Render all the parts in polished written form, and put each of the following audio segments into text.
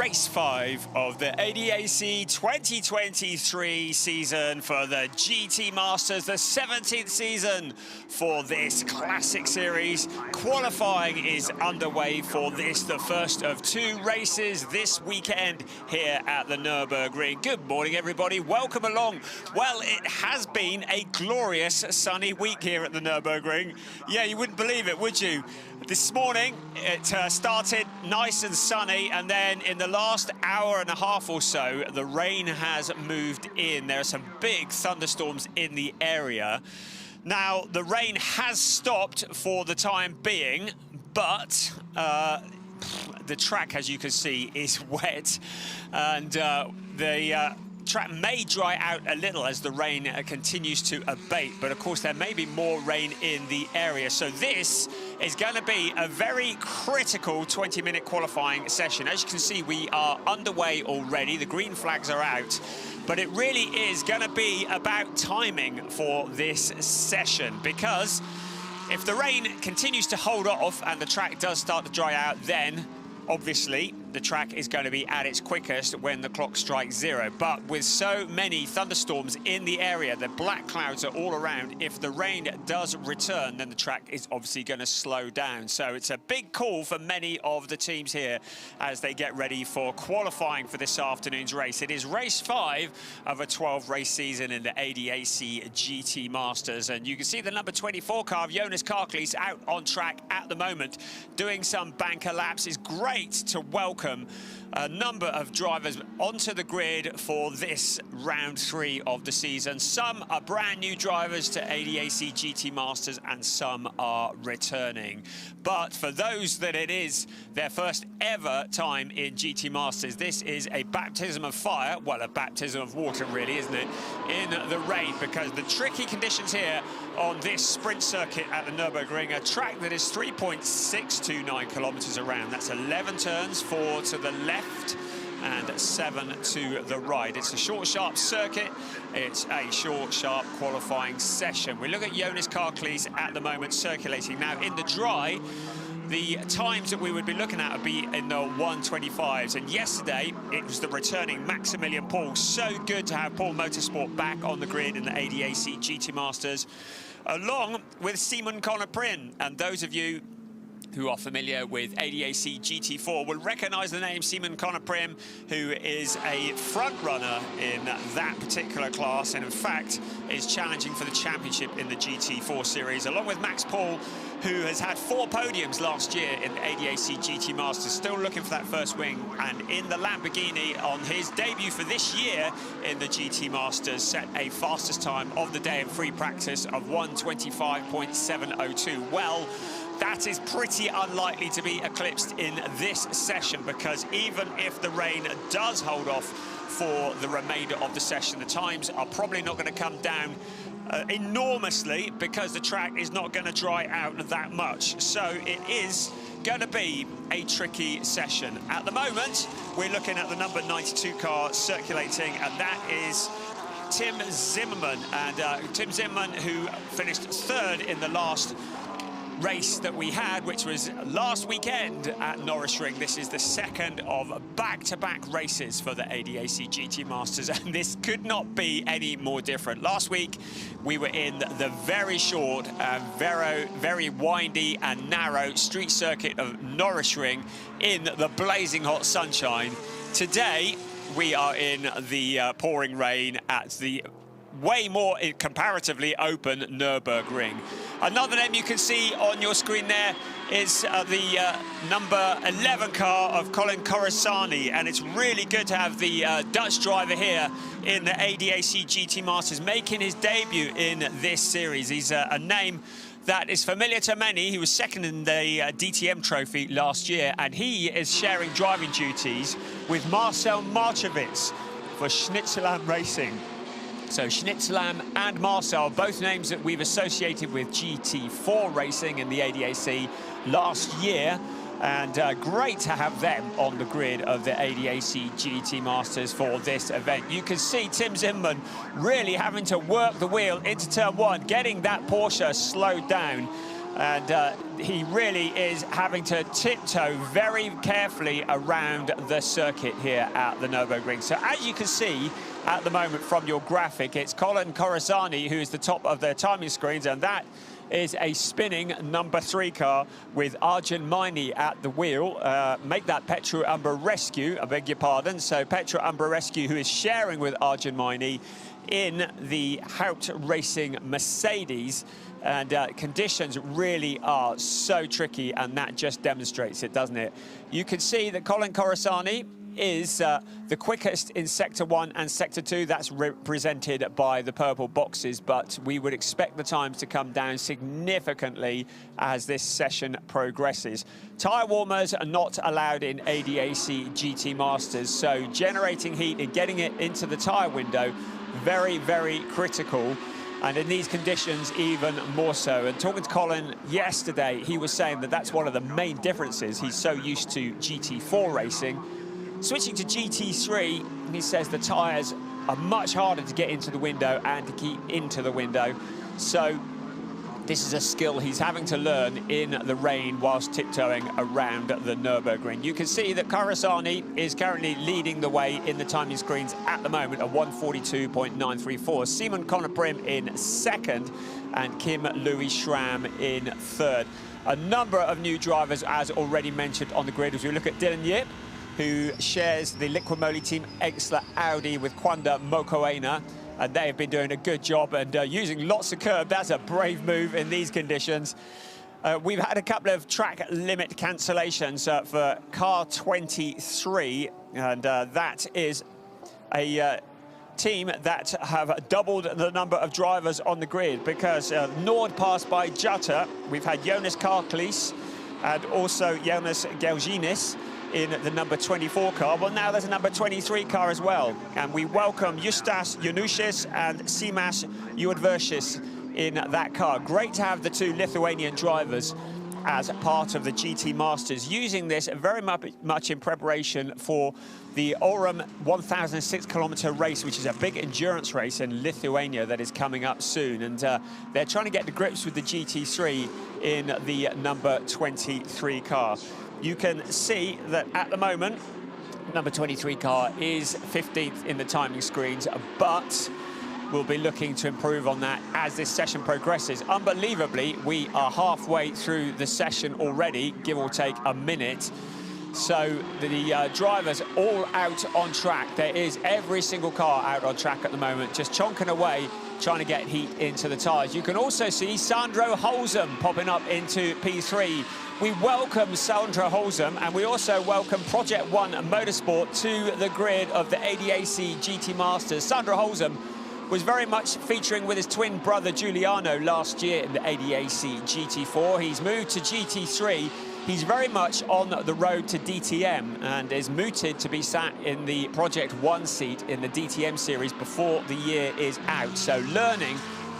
race 5 of the ADAC 2023 season for the GT Masters, the 17th season for this classic series. Qualifying is underway for this, the first of 2 races this weekend here at the Nürburgring. Good morning, everybody. Welcome along. Well, it has been a glorious sunny week here at the Nürburgring. Yeah, you wouldn't believe it, would you? This morning, it started nice and sunny, and then in the last hour and a half or so, the rain has moved in. There are some big thunderstorms in the area. Now, the rain has stopped for the time being, but the track, as you can see, is wet, and the track may dry out a little as the rain continues to abate, but of course there may be more rain in the area. So this is going to be a very critical 20-minute qualifying session. As you can see, we are underway already. The green flags are out, but it really is going to be about timing for this session, because if the rain continues to hold off and the track does start to dry out, then obviously the track is going to be at its quickest when the clock strikes 0. But with so many thunderstorms in the area, the black clouds are all around. If the rain does return, then the track is obviously going to slow down. So it's a big call for many of the teams here as they get ready for qualifying for this afternoon's race. It is race 5 of a 12-race season in the ADAC GT Masters. And you can see the number 24 car of Jonas Karklees out on track at the moment, doing some banker laps. It's great to welcome a number of drivers onto the grid for this round 3 of the season. Some are brand new drivers to ADAC GT Masters and some are returning. But for those that it is their first ever time in GT Masters, this is a baptism of fire, well, a baptism of water really, isn't it, in the rain, because the tricky conditions here on this sprint circuit at the Nürburgring, a track that is 3.629 kilometers around. That's 11 turns, 4 to the left and 7 to the right. It's a short, sharp circuit. It's a short, sharp qualifying session. We look at Jonas Karklees at the moment circulating. Now, in the dry, the times that we would be looking at would be in the 1:25s. And yesterday, it was the returning Maximilian Paul. So good to have Paul Motorsport back on the grid in the ADAC GT Masters, along with Simon Conner-Prin. And those of you who are familiar with ADAC GT4 will recognize the name Simon Conner-Prin, who is a front runner in that particular class, and in fact is challenging for the championship in the GT4 series, along with Max Paul, who has had 4 podiums last year in the ADAC GT Masters, still looking for that first wing, and in the Lamborghini on his debut for this year in the GT Masters, set a fastest time of the day in free practice of 1:25.702. Well, that is pretty unlikely to be eclipsed in this session, because even if the rain does hold off for the remainder of the session, the times are probably not going to come down enormously, because the track is not going to dry out that much. So it is going to be a tricky session. At the moment, we're looking at the number 92 car circulating, and that is Tim Zimmerman. And Tim Zimmerman, who finished 3rd in the last race that we had, which was last weekend at Nürburgring. This is the 2nd of back-to-back races for the ADAC GT Masters, and this could not be any more different. Last week, we were in the very short and very windy and narrow street circuit of Nürburgring in the blazing hot sunshine. Today, we are in the pouring rain at the way more comparatively open Nürburgring. Another name you can see on your screen there is the number 11 car of Colin Coruscani, and it's really good to have the Dutch driver here in the ADAC GT Masters making his debut in this series. He's a name that is familiar to many. He was 2nd in the DTM trophy last year, and he is sharing driving duties with Marcel Marchewitz for Schnitzelam Racing. So Schnitzelam and Marcel, both names that we've associated with GT4 racing in the ADAC last year. And great to have them on the grid of the ADAC GT Masters for this event. You can see Tim Zimmerman really having to work the wheel into turn 1, getting that Porsche slowed down. And he really is having to tiptoe very carefully around the circuit here at the Nürburgring. So as you can see at the moment from your graphic, it's Colin Corazzani who is the top of their timing screens, and that is a spinning number 3 car with Arjun Maini at the wheel. Make that Petru Rescue, I beg your pardon. So Petru Rescue, who is sharing with Arjun Maini in the Haupt Racing Mercedes. And conditions really are so tricky, and that just demonstrates it, doesn't it? You can see that Colin Corazzani is the quickest in Sector 1 and Sector 2. That's represented by the purple boxes, but we would expect the times to come down significantly as this session progresses. Tyre warmers are not allowed in ADAC GT Masters, so generating heat and getting it into the tyre window, very, very critical. And in these conditions, even more so. And talking to Colin yesterday, he was saying that that's one of the main differences. He's so used to GT4 racing. Switching to GT3, he says the tyres are much harder to get into the window and to keep into the window. So this is a skill he's having to learn in the rain whilst tiptoeing around the Nürburgring. You can see that Corazzani is currently leading the way in the timing screens at the moment at 1:42.934. Simon Connor Prim in second and Kim Louis Schramm in third. A number of new drivers, as already mentioned, on the grid. As we look at Dylan Yip, who shares the Liqui Moly Team Exla Audi with Kwanda Mokoena. And they have been doing a good job and using lots of curb. That's a brave move in these conditions. We've had a couple of track limit cancellations for car 23, and that is a team that have doubled the number of drivers on the grid, because Nord passed by Jutta. We've had Jonas Karklis and also Jonas Gelginis in the number 24 car. Well, now there's a number 23 car as well. And we welcome Justas Janušis and Simas Juodveršis in that car. Great to have the two Lithuanian drivers as part of the GT Masters, using this very much in preparation for the Orem 1,006 kilometer race, which is a big endurance race in Lithuania that is coming up soon. And they're trying to get to grips with the GT3 in the number 23 car. You can see that at the moment, number 23 car is 15th in the timing screens, but we'll be looking to improve on that as this session progresses. Unbelievably, we are halfway through the session already, give or take a minute. So the drivers all out on track. There is every single car out on track at the moment, just chonking away, trying to get heat into the tyres. You can also see Sandro Holzem popping up into P3. We welcome Sandro Holzem, and we also welcome Project One Motorsport to the grid of the ADAC GT Masters. Sandro Holzem was very much featuring with his twin brother Giuliano last year in the ADAC GT4. He's moved to GT3. He's very much on the road to DTM and is mooted to be sat in the Project One seat in the DTM series before the year is out. So learning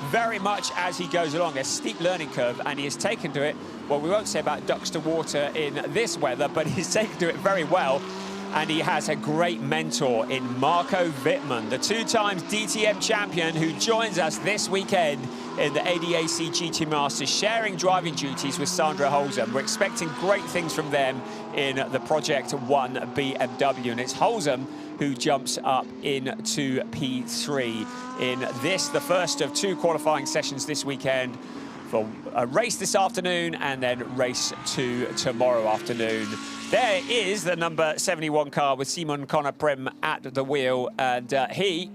very much as he goes along, a steep learning curve, and he has taken to it, well, we won't say about ducks to water in this weather, but he's taken to it very well. And he has a great mentor in Marco Wittmann, the two-times DTM champion who joins us this weekend in the ADAC GT Masters, sharing driving duties with Sandro Holzem. We're expecting great things from them in the Project One BMW, and it's Holzem who jumps up into P3 in this, the first of two qualifying sessions this weekend, for a race this afternoon and then race 2 tomorrow afternoon. There is the number 71 car with Simon Connor Prim at the wheel, and he,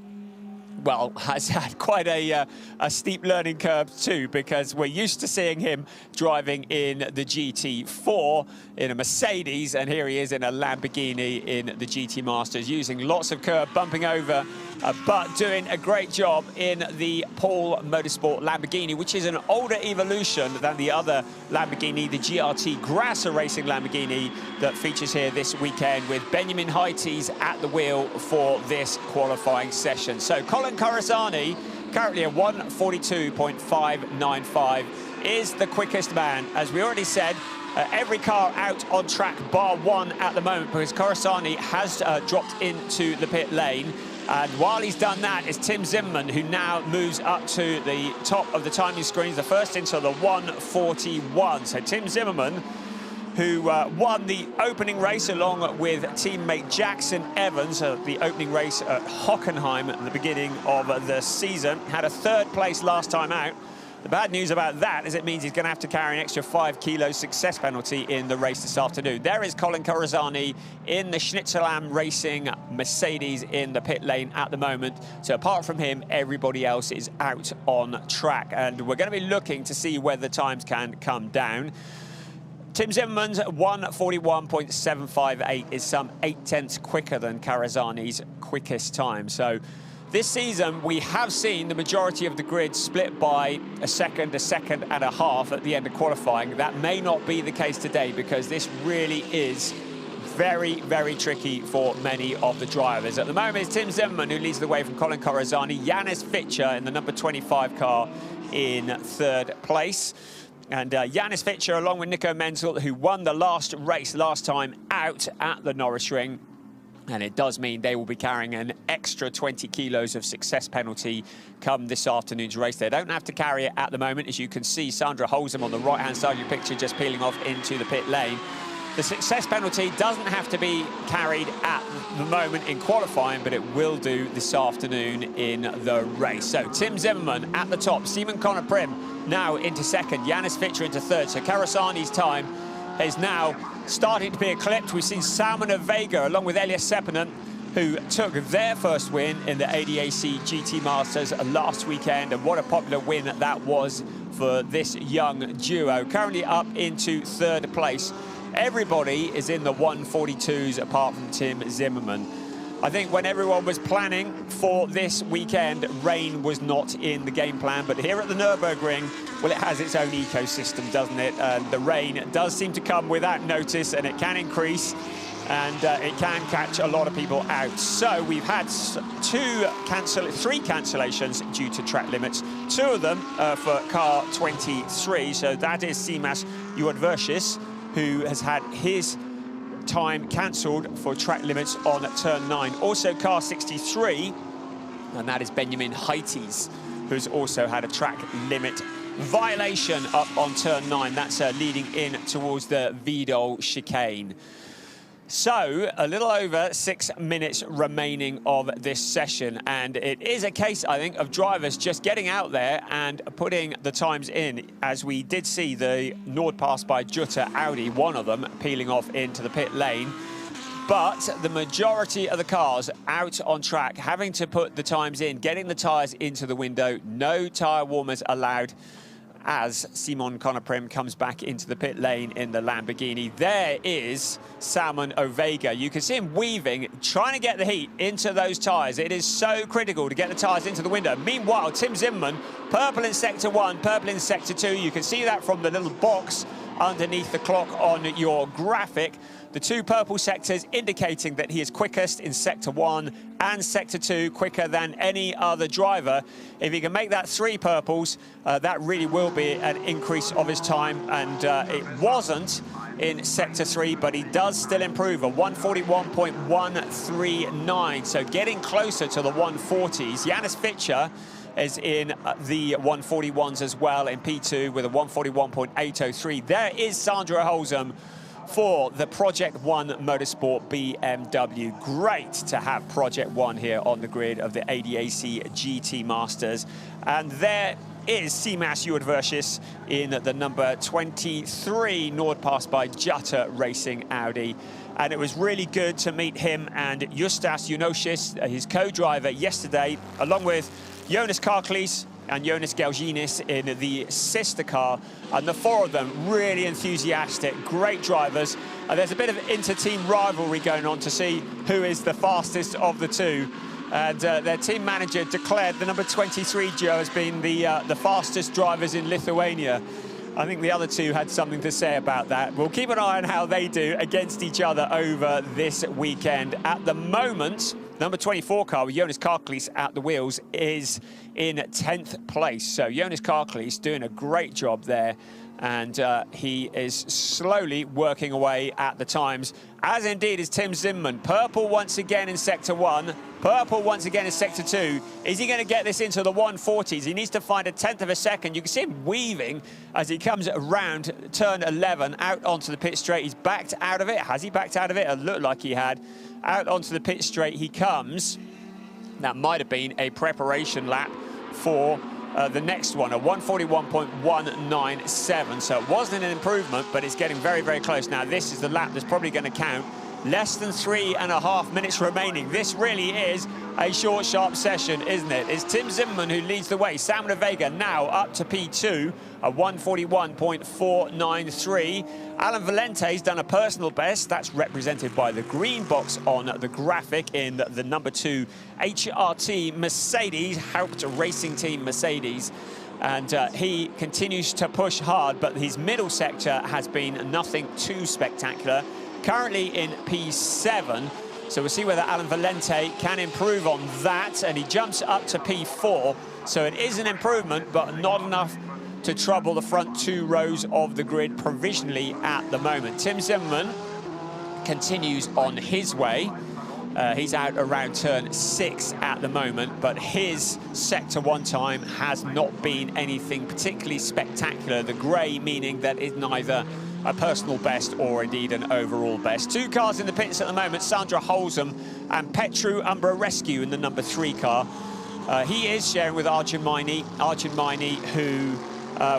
well, has had quite a steep learning curve too, because we're used to seeing him driving in the GT4 in a Mercedes, and here he is in a Lamborghini in the GT Masters, using lots of curb, bumping over, but doing a great job in the Paul Motorsport Lamborghini, which is an older evolution than the other Lamborghini, the GRT Grasser Racing Lamborghini that features here this weekend, with Benjamin Heites at the wheel for this qualifying session. So Colin Corazzani, currently at 1:42.595, is the quickest man. As we already said, every car out on track bar one at the moment, because Corazzani has dropped into the pit lane. And while he's done that, it's Tim Zimmermann who now moves up to the top of the timing screens, the first into the 1:41. So Tim Zimmermann, who won the opening race along with teammate Jackson Evans, the opening race at Hockenheim at the beginning of the season, had a third place last time out. The bad news about that is it means he's going to have to carry an extra 5 kilos success penalty in the race this afternoon. There is Colin Corazzani in the Schnitzelam Racing Mercedes in the pit lane at the moment. So apart from him, everybody else is out on track. And we're going to be looking to see whether the times can come down. Tim Zimmermann's 1:41.758 is some 8/10 quicker than Corazzani's quickest time. So this season, we have seen the majority of the grid split by a second and a half at the end of qualifying. That may not be the case today because this really is very, very tricky for many of the drivers. At the moment, it's Tim Zimmermann who leads the way from Colin Corazzani. Janis Fitcher in the number 25 car in third place. And Janis Fitcher, along with Nico Menzel, who won the last race last time out at the Nürburgring. And it does mean they will be carrying an extra 20 kilos of success penalty come this afternoon's race. They don't have to carry it at the moment. As you can see, Sandra Holzem on the right-hand side of your picture just peeling off into the pit lane. The success penalty doesn't have to be carried at the moment in qualifying, but it will do this afternoon in the race. So Tim Zimmermann at the top, Simon Connor Prim now into second, Janis Fitcher into third. So Corazzani's time is now starting to be eclipsed. We've seen Salman of Vega along with Elias Seppänen, who took their first win in the ADAC GT Masters last weekend, and what a popular win that was for this young duo. Currently up into third place. Everybody is in the 1:42s apart from Tim Zimmermann. I think when everyone was planning for this weekend, rain was not in the game plan. But here at the Nürburgring, well, it has its own ecosystem, doesn't it? And the rain does seem to come without notice, and it can increase, and it can catch a lot of people out. So we've had three cancellations due to track limits. Two of them for car 23. So that is Simas Juodversis, who has had his time cancelled for track limits on turn 9. Also car 63, and that is Benjamin Heites, who's also had a track limit violation up on turn 9. That's leading in towards the Vidal chicane. So a little over 6 minutes remaining of this session, and it is a case, I think, of drivers just getting out there and putting the times in, as we did see the Nord pass by Jutta Audi, one of them peeling off into the pit lane. But the majority of the cars out on track, having to put the times in, getting the tyres into the window, no tyre warmers allowed, as Simon Connor Prim comes back into the pit lane in the Lamborghini. There is Salman Ovega. You can see him weaving, trying to get the heat into those tyres. It is so critical to get the tyres into the window. Meanwhile, Tim Zimmermann, purple in sector 1, purple in sector 2. You can see that from the little box underneath the clock on your graphic. The two purple sectors indicating that he is quickest in sector 1 and sector 2, quicker than any other driver. If he can make that 3 purples, that really will be an increase of his time. And it wasn't in sector 3, but he does still improve, a 1:41.139. So getting closer to the 140s. Janis Fitcher is in the 141s as well in P2 with a 1:41.803. There is Sandra Holzem for the Project One Motorsport BMW. Great to have Project One here on the grid of the ADAC GT Masters. And there is Simas Juodversis in the number 23 Nord pass by Jutta Racing Audi. And it was really good to meet him and Justas Junosis, his co-driver, yesterday, along with Jonas Karklis and Jonas Galginis in the sister car, and the 4 of them really enthusiastic, great drivers. There's a bit of inter-team rivalry going on to see who is the fastest of the two, and their team manager declared the number 23 duo has been the fastest drivers in Lithuania. I think the other two had something to say about that. We'll keep an eye on how they do against each other over this weekend. At the moment, number 24 car with Jonas Karklis at the wheels is in 10th place. So Jonas Karklis doing a great job there, and he is slowly working away at the times, as indeed is Tim Zimmermann. Purple once again in sector 1, Purple once again is sector 2. Is he going to get this into the 140s? He needs to find a 1/10 of a second. You can see him weaving as he comes around turn 11 out onto the pit straight. He's backed out of it. Has he backed out of it? It looked like he had. Out onto the pit straight he comes. That might have been a preparation lap for the next one, a 141.197. So it wasn't an improvement, but it's getting very, very close. Now, this is the lap that's probably going to count. Less than 3.5 minutes remaining. This really is a short, sharp session, isn't it? It's Tim Zimmerman who leads the way. Salmon Vega now up to P2, a 141.493. Alan Valente's done a personal best. That's represented by the green box on the graphic in the number 2 HRT Mercedes, helped racing team Mercedes. And he continues to push hard, but his middle sector has been nothing too spectacular. Currently in P7, so we'll see whether Alan Valente can improve on that, and he jumps up to P4, so it is an improvement, but not enough to trouble the front 2 rows of the grid provisionally at the moment. Tim Zimmerman continues on his way. He's out around turn 6 at the moment, but his sector 1 time has not been anything particularly spectacular. The grey meaning that it's neither a personal best or indeed an overall best. 2 cars in the pits at the moment, Sandra Holzum and Petru Umbra Rescue in the number 3 car. He is sharing with Arjun Maini, who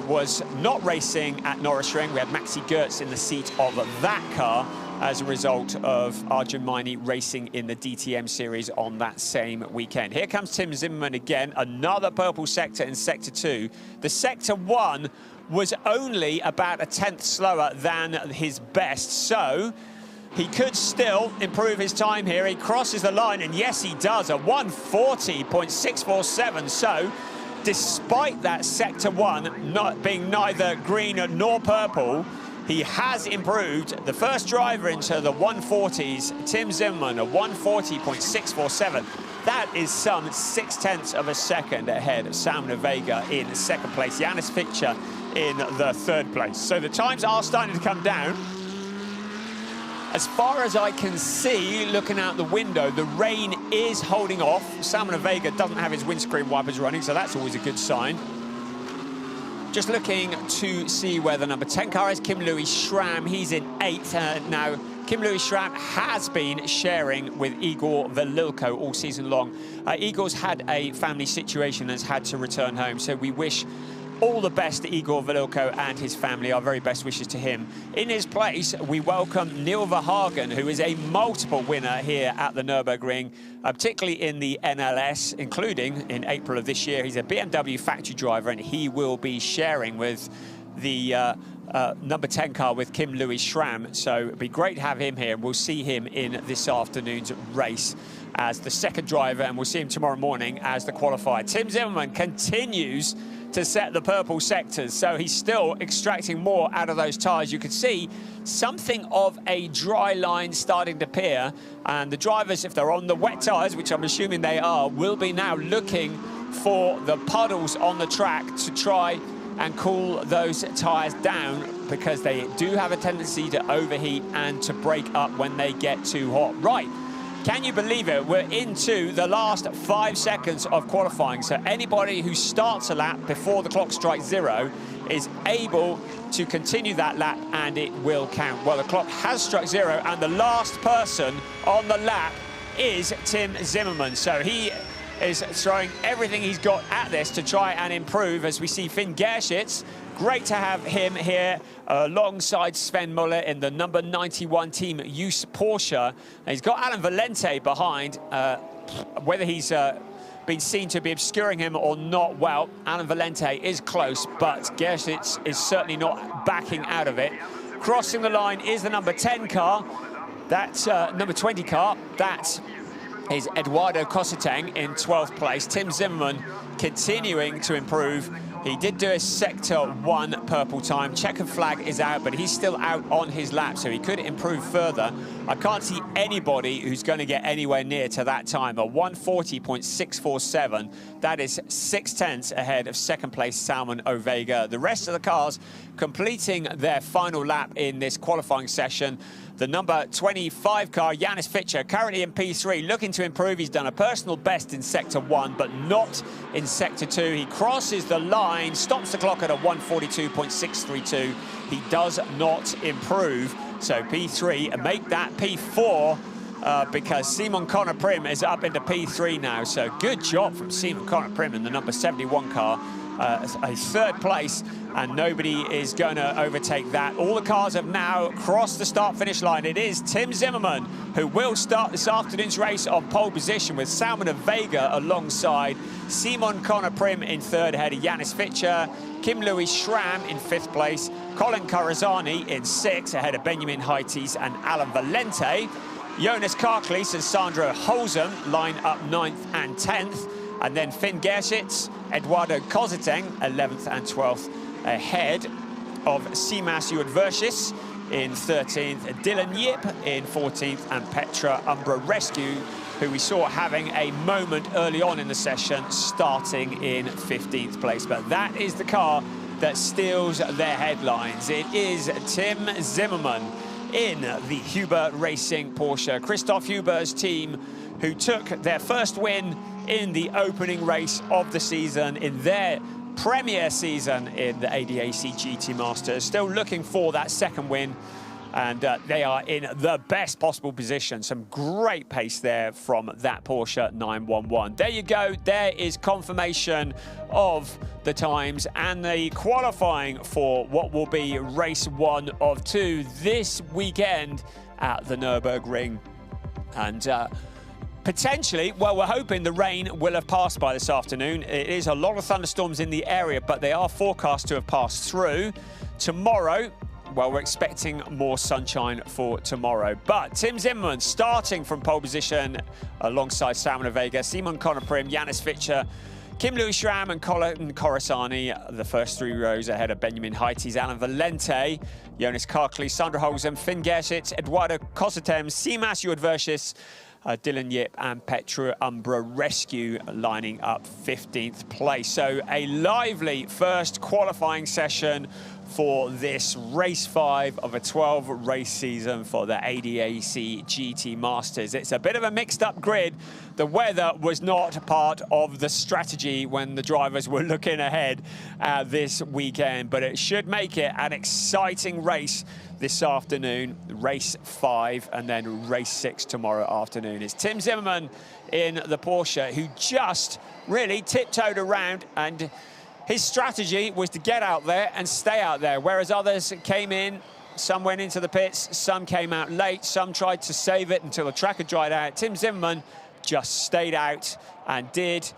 was not racing at Nürburgring. We had Maxi Goertz in the seat of that car as a result of Arjun Maini racing in the DTM series on that same weekend. Here comes Tim Zimmerman again, another purple sector in sector 2. The sector 1 was only about a 1/10 slower than his best, so he could still improve his time here. He crosses the line, and yes, he does, a 140.647. So despite that sector 1 not being neither green nor purple, he has improved. The first driver into the 140s, Tim Zimmerman, a 140.647. That is some 0.6 of a second ahead of Salmon Vega in second place. Yannis Fichter in the 3rd place. So the times are starting to come down. As far as I can see, looking out the window, the rain is holding off. Salmon Vega doesn't have his windscreen wipers running, so that's always a good sign. Just looking to see where the number 10 car is, Kim Louis Schramm. He's in 8th. Now, Kim Louis Schramm has been sharing with Igor Velilko all season long. Igor's had a family situation and has had to return home, so we wish all the best to Igor Velilko and his family. Our very best wishes to him. In his place, we welcome Neil Verhagen, who is a multiple winner here at the Nürburgring, particularly in the NLS, including in April of this year. He's a BMW factory driver, and he will be sharing with the number 10 car with Kim Louis Schramm. So it'd be great to have him here. We'll see him in this afternoon's race as the 2nd driver, and we'll see him tomorrow morning as the qualifier. Tim Zimmerman continues to set the purple sectors, so he's still extracting more out of those tyres. You can see something of a dry line starting to appear, and the drivers, if they're on the wet tyres, which I'm assuming they are, will be now looking for the puddles on the track to try and cool those tyres down, because they do have a tendency to overheat and to break up when they get too hot. Right. Can you believe it? We're into the last 5 seconds of qualifying. So anybody who starts a lap before the clock strikes 0 is able to continue that lap, and it will count. Well, the clock has struck 0, and the last person on the lap is Tim Zimmerman. So he is throwing everything he's got at this to try and improve, as we see Finn Gerschitz. Great to have him here alongside Sven Muller in the number 91 Team Use Porsche. And he's got Alan Valente behind. Whether he's been seen to be obscuring him or not, well, Alan Valente is close, but Gerschitz is certainly not backing out of it. Crossing the line is the number 10 car. That's number 20 car. That is Eduardo Cosseteng in 12th place. Tim Zimmerman continuing to improve. He did do a sector 1 purple time. Checkered flag is out, but he's still out on his lap, so he could improve further. I can't see anybody who's going to get anywhere near to that time, a 140.647. That is 0.6 ahead of 2nd place Salmon Ovega. The rest of the cars completing their final lap in this qualifying session. The number 25 car, Janis Fischer, currently in P3, looking to improve. He's done a personal best in Sector 1, but not in Sector 2. He crosses the line, stops the clock at a 142.632. He does not improve. So P3, and make that P4 because Simon Connor Prim is up into P3 now. So good job from Simon Connor Prim in the number 71 car. A third place, and nobody is going to overtake that. All the cars have now crossed the start-finish line. It is Tim Zimmermann who will start this afternoon's race on pole position with Salman of Vega alongside Simon Connor Prim in third ahead of Janis Fischer, Kim Louis Schramm in fifth place, Colin Corazzani in sixth ahead of Benjamin Heites and Alan Valente. Jonas Karklees and Sandro Holzem line up 9th and 10th. And then Finn Gerschitz, Eduardo Kozateng, 11th and 12th, ahead of Simas Judvershis in 13th, Dylan Yip in 14th, and Petra Umbra-Rescue, who we saw having a moment early on in the session, starting in 15th place. But that is the car that steals their headlines. It is Tim Zimmermann in the Huber Racing Porsche. Christoph Huber's team, who took their first win in the opening race of the season, in their premier season in the ADAC GT Masters. Still looking for that second win, and they are in the best possible position. Some great pace there from that Porsche 911. There you go. There is confirmation of the times and the qualifying for what will be race 1 of 2 this weekend at the Nürburgring. And potentially, well, we're hoping the rain will have passed by this afternoon. It is a lot of thunderstorms in the area, but they are forecast to have passed through. Tomorrow, well, we're expecting more sunshine for tomorrow. But Tim Zimmermann starting from pole position alongside Salman Vega, Simon Connor Prim, Janis Fischer, Kim Louis Schramm and Colin Corazzani, the first 3 rows ahead of Benjamin Heites, Alan Valente, Jonas Karklees, Sandra Holzem, Finn Gerschitz, Eduardo Kozateng, Simas Judvershis, Dylan Yip and Petra Umbra-Rescue lining up 15th place. So a lively first qualifying session for this race 5 of a 12-race season for the ADAC GT Masters. It's a bit of a mixed-up grid. The weather was not part of the strategy when the drivers were looking ahead this weekend, but it should make it an exciting race this afternoon. Race 5 and then race 6 tomorrow afternoon. It's Tim Zimmermann in the Porsche, who just really tiptoed around, and his strategy was to get out there and stay out there, whereas others came in, some went into the pits, some came out late, some tried to save it until the track had dried out. Tim Zimmermann just stayed out and did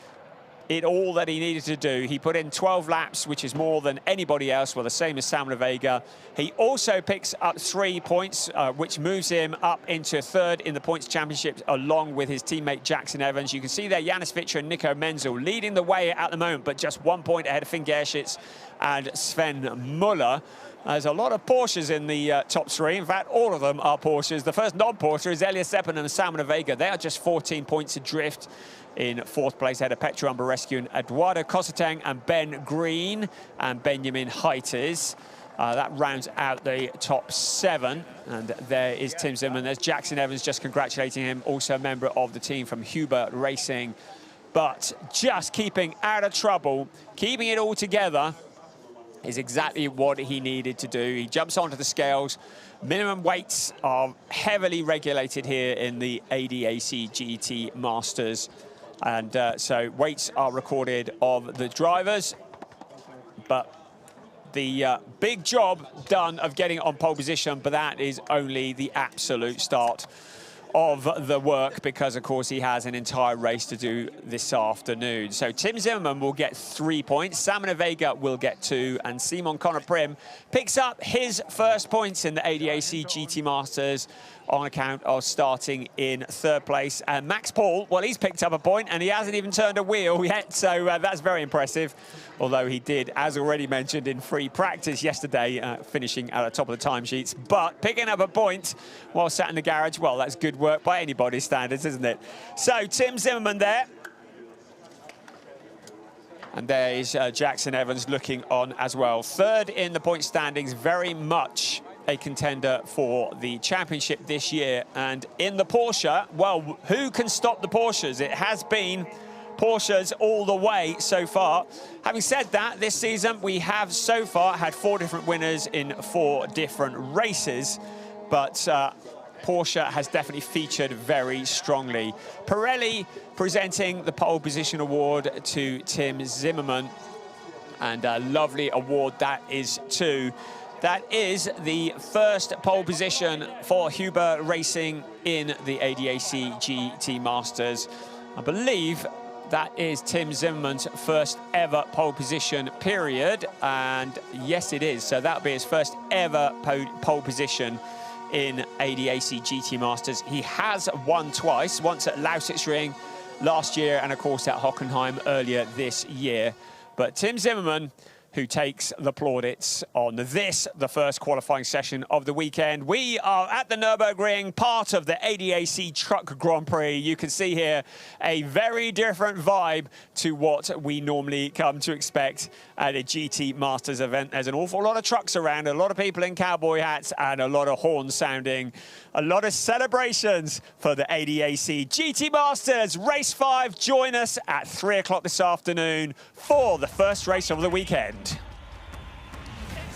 it all that he needed to do. He put in 12 laps, which is more than anybody else, well, the same as Salman Vega. He also picks up 3 points, which moves him up into third in the points championship, along with his teammate Jackson Evans. You can see there Janis Fischer and Nico Menzel leading the way at the moment, but just 1 point ahead of Finn Gerschitz and Sven Muller. There's a lot of Porsches in the top 3. In fact, all of them are Porsches. The first non-Porsche is Elias Seppen and Salman Vega. They are just 14 points adrift in 4th place ahead of Petra Umbra-Rescue and Eduardo Kozateng and Ben Green and Benjamin Heites. That rounds out the top 7. And there is Tim Zimmermann. There's Jackson Evans just congratulating him, also a member of the team from Huber Racing. But just keeping out of trouble, keeping it all together, is exactly what he needed to do. He jumps onto the scales. Minimum weights are heavily regulated here in the ADAC GT Masters. And so weights are recorded of the drivers. But the big job done of getting on pole position, but that is only the absolute start of the work, because of course he has an entire race to do this afternoon. So Tim Zimmermann will get 3 points, Salman Vega will get 2, and Simon Connor Prim picks up his first points in the ADAC GT Masters on account of starting in 3rd place. And Max Paul, well, he's picked up a point and he hasn't even turned a wheel yet, so that's very impressive. Although he did, as already mentioned, in free practice yesterday, finishing at the top of the timesheets. But picking up a point while sat in the garage, well, that's good work by anybody's standards, isn't it? So Tim Zimmermann there. And there is Jackson Evans looking on as well. 3rd in the point standings, very much a contender for the championship this year. And in the Porsche, well, who can stop the Porsches? It has been Porsches all the way so far. Having said that, this season we have so far had 4 different winners in 4 different races, but Porsche has definitely featured very strongly. Pirelli presenting the pole position award to Tim Zimmermann, and a lovely award that is too. That is the first pole position for Huber Racing in the ADAC GT Masters. I believe that is Tim Zimmermann's first ever pole position, period. And yes, it is. So that'll be his first ever pole position in ADAC GT Masters. He has won twice, once at Lausitzring last year and, of course, at Hockenheim earlier this year. But Tim Zimmermann, who takes the plaudits on this, the first qualifying session of the weekend. We are at the Nürburgring, part of the ADAC Truck Grand Prix. You can see here a very different vibe to what we normally come to expect at a GT Masters event. There's an awful lot of trucks around, a lot of people in cowboy hats, and a lot of horns sounding. A lot of celebrations for the ADAC GT Masters. Race 5, join us at 3 o'clock this afternoon for the first race of the weekend. It's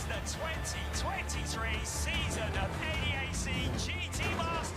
the 2023 season of ADAC GT Masters.